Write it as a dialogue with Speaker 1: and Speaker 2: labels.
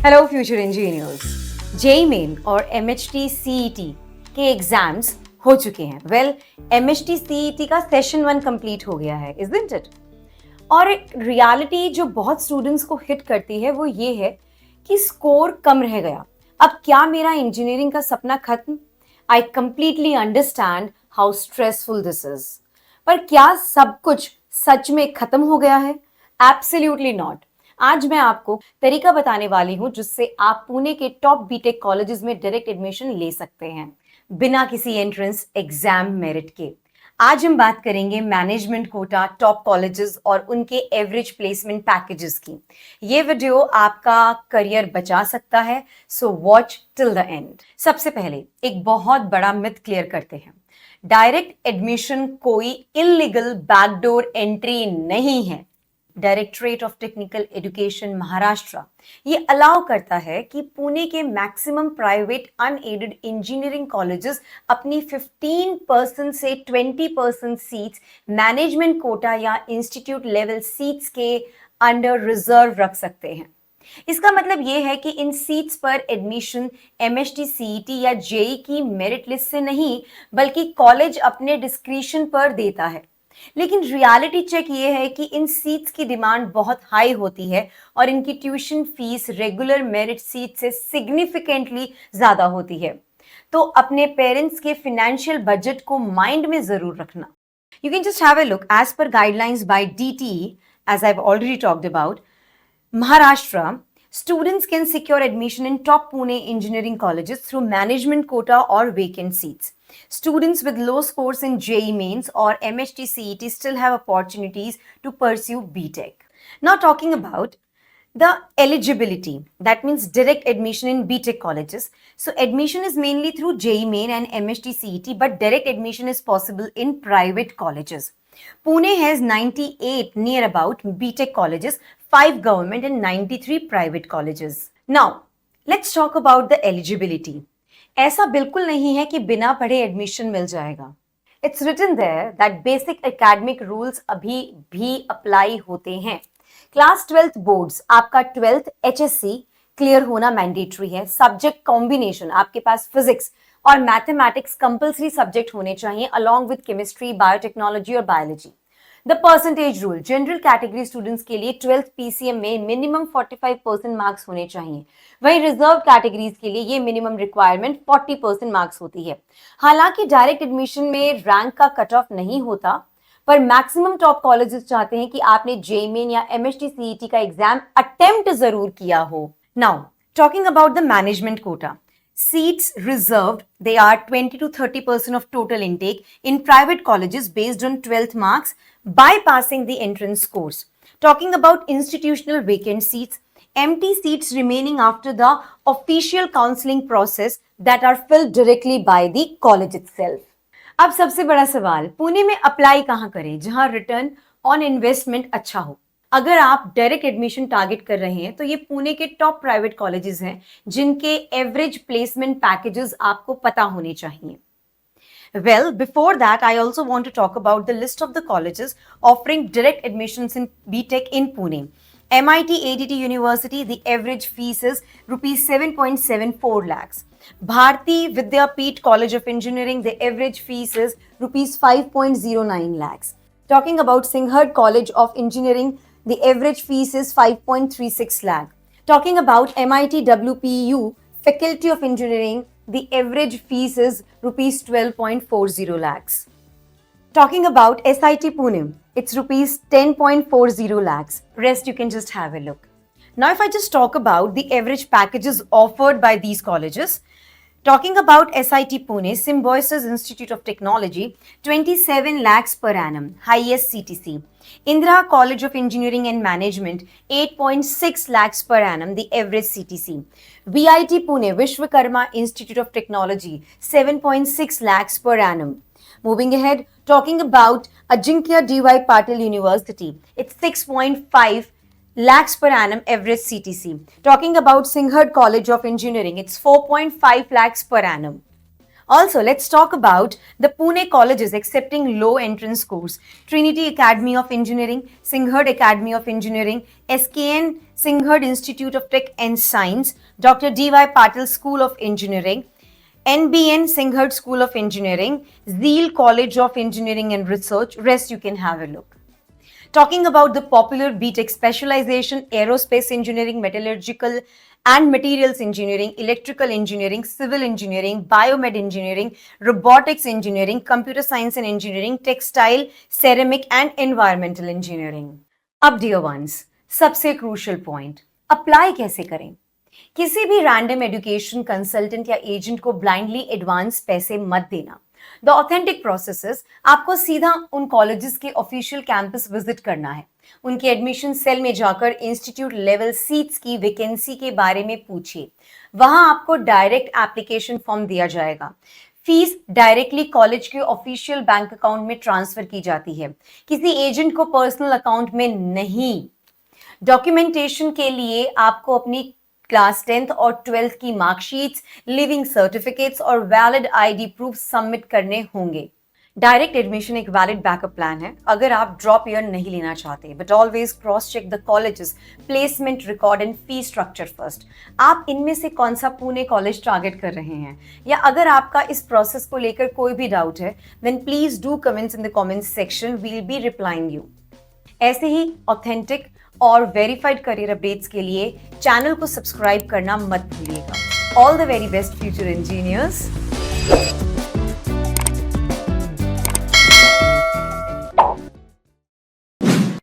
Speaker 1: Hello future engineers. JEE Main और MHT CET के exams हो चुके हैं। वेल, एमएचटी सीईटी का सेशन 1 कंप्लीट हो गया है, इजंट इट? और एक रियलिटी जो बहुत स्टूडेंट्स को हिट करती है वो ये है कि स्कोर कम रह गया। अब क्या मेरा इंजीनियरिंग का सपना खत्म? I completely understand how stressful this is. पर क्या सब कुछ सच में खत्म हो गया है? Absolutely not. आज मैं आपको तरीका बताने वाली हूं जिससे आप पुणे के टॉप बीटेक कॉलेजेस में डायरेक्ट एडमिशन ले सकते हैं बिना किसी एंट्रेंस एग्जाम मेरिट के। आज हम बात करेंगे मैनेजमेंट कोटा टॉप कॉलेजेस और उनके एवरेज प्लेसमेंट पैकेजेस की। ये वीडियो आपका करियर बचा सकता है, so watch till the end. सबसे पहले एक बहुत बड़ा मिथ क्लियर करते हैं। डायरेक्ट एडमिशन कोई इलीगल बैकडोर एंट्री नहीं है। Directorate of technical education Maharashtra ये अलाउ करता है कि पुणे के maximum private unaided engineering colleges अपनी 15% से 20% सीट्स मैनेजमेंट कोटा या इंस्टीट्यूट लेवल सीट्स के अंडर रिजर्व रख सकते हैं। इसका मतलब ये है कि इन सीट्स पर एडमिशन एमएचटी सीईटी या जेई की मेरिट लिस्ट से नहीं बल्कि कॉलेज अपने डिस्क्रिशन पर देता है। लेकिन रियलिटी चेक ये है कि इन सीट्स की डिमांड बहुत हाई होती है और इनकी tuition fees regular merit seat से सिग्निफिकेंटली ज्यादा होती है। तो अपने पेरेंट्स के फाइनेंशियल बजट को माइंड में जरूर रखना। You can just have a look as per guidelines by DTE, as I have already talked about Maharashtra. Students can secure admission in top Pune engineering colleges through management quota or vacant seats. Students with low scores in JEE mains or MHT CET still have opportunities to pursue BTech. Now talking about the eligibility, that means direct admission in BTech colleges. So admission is mainly through JEE main and MHT CET, but direct admission is possible in private colleges. Pune has 98 near about BTech colleges, 5 government and 93 private colleges. Now, let's talk about the eligibility. ऐसा बिल्कुल नहीं है कि बिना पढ़े admission मिल जाएगा। It's written there that basic academic rules अभी भी अप्लाई होते हैं। क्लास 12th बोर्ड्स, आपका 12th HSC क्लियर होना मैंडेटरी है। सब्जेक्ट कॉम्बिनेशन, आपके पास फिजिक्स और मैथमेटिक्स कंपल्सरी सब्जेक्ट होने चाहिए अलॉन्ग विद केमिस्ट्री, बायोटेक्नोलॉजी और biology. The percentage rule, general category students के लिए 12th पीसीएम में मिनिमम 45% मार्क्स होने चाहिए। वहीं रिजर्व कैटेगरीज के लिए ये मिनिमम रिक्वायरमेंट 40% मार्क्स होती है। हालांकि डायरेक्ट एडमिशन में रैंक का कट ऑफ नहीं होता, पर मैक्सिमम टॉप कॉलेजेस चाहते हैं कि आपने जेईई मेन या एमएचटी सीईटी का एग्जाम अटेम्प्ट जरूर किया हो। Now talking about the management quota, seats reserved, they are 20 to 30% of total intake in private colleges based on 12th marks bypassing the entrance course. Talking about institutional vacant seats, empty seats remaining after the official counseling process that are filled directly by the college itself. अब सबसे बड़ा सवाल, पुणे में apply कहां करें जहां return on investment अच्छा हो? अगर आप डायरेक्ट एडमिशन टारगेट कर रहे हैं तो ये पुणे के टॉप प्राइवेट कॉलेजेस हैं जिनके एवरेज प्लेसमेंट पैकेजेस आपको पता होने चाहिए। Well, before that, I also want to talk about the list of the colleges offering direct admissions in BTech in Pune. MIT ADT University, the average fees is rupees 7.74 lakhs. Bharti Vidyapeeth College of Engineering, the average fees is rupees 5.09 lakhs. Talking about Singhad College of Engineering, the average fees is 5.36 lakh. Talking about MIT WPU Faculty of Engineering, the average fees is rupees 12.40 lakhs. Talking about SIT Pune, it's rupees 10.40 lakhs. Rest you can just have a look. Now if I just talk about the average packages offered by these colleges, talking about SIT Pune, Symbiosis Institute of Technology, 27 lakhs per annum, highest CTC. Indira College of Engineering and Management, 8.6 lakhs per annum, the average CTC. VIT Pune, Vishwakarma Institute of Technology, 7.6 lakhs per annum. Moving ahead, talking about Ajinkya DY Patil University, it's 6.5 lakhs per annum average CTC. Talking about Singhad College of Engineering, it's 4.5 lakhs per annum. Also, let's talk about the Pune colleges accepting low entrance scores. Trinity Academy of Engineering, Singhad Academy of Engineering, SKN Singhad Institute of Tech and Science, Dr. D.Y. Patil School of Engineering, NBN Singhad School of Engineering, Zeal College of Engineering and Research. Rest you can have a look. Talking about the popular BTech specialization, aerospace engineering, metallurgical and materials engineering, electrical engineering, civil engineering, biomed engineering, robotics engineering, computer science and engineering, textile, ceramic and environmental engineering. अब dear ones, सबसे crucial point, apply कैसे करें? किसी भी random education consultant या agent को blindly advance पैसे मत देना. द ऑथेंटिक प्रोसेस इज आपको सीधा उन कॉलेजेस के ऑफिशियल कैंपस विजिट करना है. उनके एडमिशन सेल में जाकर इंस्टीट्यूट लेवल सीट्स की वैकेंसी के बारे में पूछिए. वहां आपको डायरेक्ट एप्लीकेशन फॉर्म दिया जाएगा. फीस डायरेक्टली कॉलेज के ऑफिशियल बैंक अकाउंट में ट्रांसफर की जाती है, किसी एजेंट को पर्सनल अकाउंट में नहीं. डॉक्यूमेंटेशन के लिए आपको अपनी क्लास 10th और 12th की मार्कशीट्स, लिविंग सर्टिफिकेट्स और वैलिड आईडी प्रूफ सबमिट करने होंगे. डायरेक्ट एडमिशन एक वैलिड बैकअप प्लान है अगर आप ड्रॉप ईयर नहीं लेना चाहते, but always cross check the colleges placement record and fee structure first. आप इनमें से कौन सा पुणे कॉलेज टारगेट कर रहे हैं, या अगर आपका इस प्रोसेस को लेकर कोई भी डाउट है, then please do comments in the comments section, we will be replying you. ऐसे ही ऑथेंटिक और वेरीफाइड करियर अपडेट्स के लिए चैनल को सब्सक्राइब करना मत भूलिएगा. All the very best future engineers.